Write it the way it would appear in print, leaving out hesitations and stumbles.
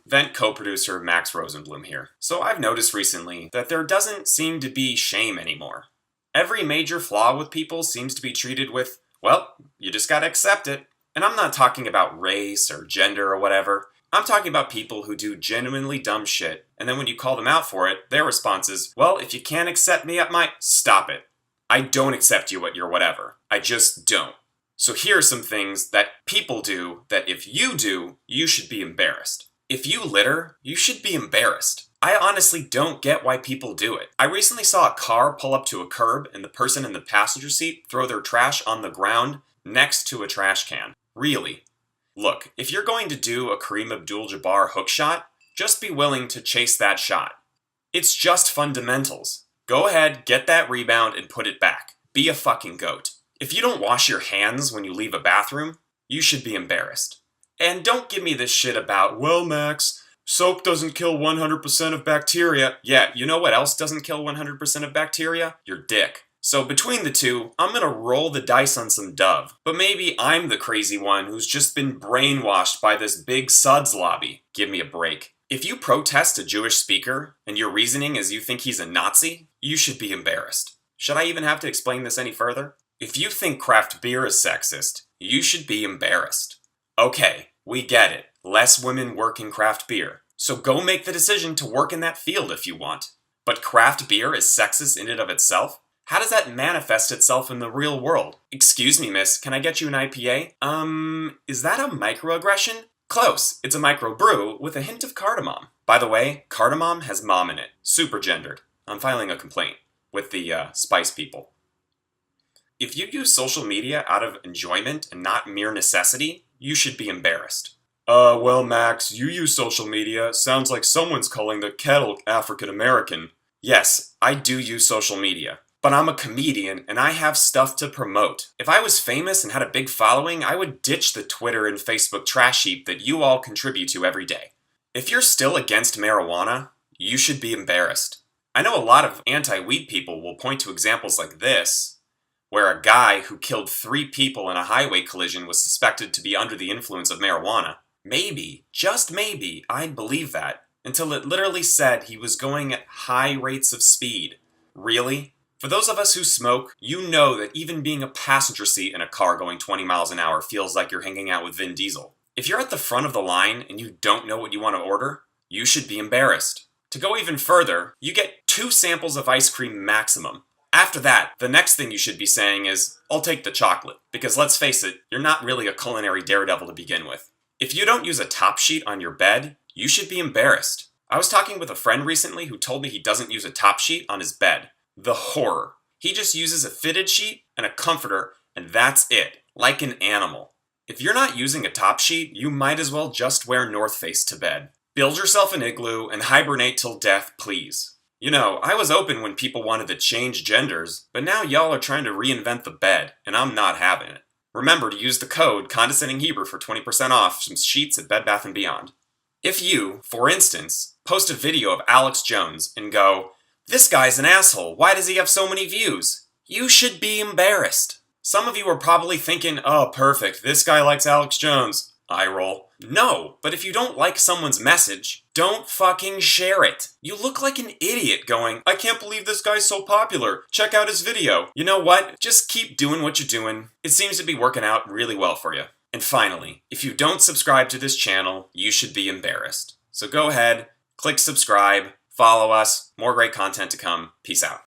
Vent co-producer Max Rosenblum here. So I've noticed recently that there doesn't seem to be shame anymore. Every major flaw with people seems to be treated with, well, you just gotta accept it. And I'm not talking about race or gender or whatever. I'm talking about people who do genuinely dumb shit, and then when you call them out for it, their response is, well, if you can't accept me at my... Stop it. I don't accept you at your whatever. I just don't. So here are some things that people do that if you do, you should be embarrassed. If you litter, you should be embarrassed. I honestly don't get why people do it. I recently saw a car pull up to a curb and the person in the passenger seat throw their trash on the ground next to a trash can. Really? Look, if you're going to do a Kareem Abdul-Jabbar hook shot, just be willing to chase that shot. It's just fundamentals. Go ahead, get that rebound, and put it back. Be a fucking goat. If you don't wash your hands when you leave a bathroom, you should be embarrassed. And don't give me this shit about, well, Max, soap doesn't kill 100% of bacteria. Yeah, you know what else doesn't kill 100% of bacteria? Your dick. So between the two, I'm gonna roll the dice on some Dove. But maybe I'm the crazy one who's just been brainwashed by this big suds lobby. Give me a break. If you protest a Jewish speaker, and your reasoning is you think he's a Nazi, you should be embarrassed. Should I even have to explain this any further? If you think craft beer is sexist, you should be embarrassed. Okay, we get it. Less women work in craft beer. So go make the decision to work in that field if you want. But craft beer is sexist in and of itself? How does that manifest itself in the real world? Excuse me, miss, can I get you an IPA? Is that a microaggression? Close. It's a microbrew with a hint of cardamom. By the way, cardamom has mom in it. Super gendered. I'm filing a complaint with the spice people. If you use social media out of enjoyment and not mere necessity, you should be embarrassed. Well, Max, you use social media. Sounds like someone's calling the kettle African American. Yes, I do use social media. But I'm a comedian and I have stuff to promote. If I was famous and had a big following, I would ditch the Twitter and Facebook trash heap that you all contribute to every day. If you're still against marijuana, you should be embarrassed. I know a lot of anti-weed people will point to examples like this, where a guy who killed 3 people in a highway collision was suspected to be under the influence of marijuana. Maybe, just maybe, I'd believe that, until it literally said he was going at high rates of speed. Really? For those of us who smoke, you know that even being a passenger seat in a car going 20 miles an hour feels like you're hanging out with Vin Diesel. If you're at the front of the line and you don't know what you want to order, you should be embarrassed. To go even further, you get 2 samples of ice cream maximum. After that, the next thing you should be saying is, I'll take the chocolate. Because let's face it, you're not really a culinary daredevil to begin with. If you don't use a top sheet on your bed, you should be embarrassed. I was talking with a friend recently who told me he doesn't use a top sheet on his bed. The horror. He just uses a fitted sheet and a comforter, and that's it. Like an animal. If you're not using a top sheet, you might as well just wear North Face to bed. Build yourself an igloo and hibernate till death, please. You know, I was open when people wanted to change genders, but now y'all are trying to reinvent the bed, and I'm not having it. Remember to use the code Condescending Hebrew for 20% off some sheets at Bed Bath & Beyond. If you, for instance, post a video of Alex Jones and go, this guy's an asshole, why does he have so many views? You should be embarrassed. Some of you are probably thinking, oh perfect, this guy likes Alex Jones. Eye roll. No, but if you don't like someone's message, don't fucking share it. You look like an idiot going, I can't believe this guy's so popular. Check out his video. You know what? Just keep doing what you're doing. It seems to be working out really well for you. And finally, if you don't subscribe to this channel, you should be embarrassed. So go ahead, click subscribe, follow us, more great content to come. Peace out.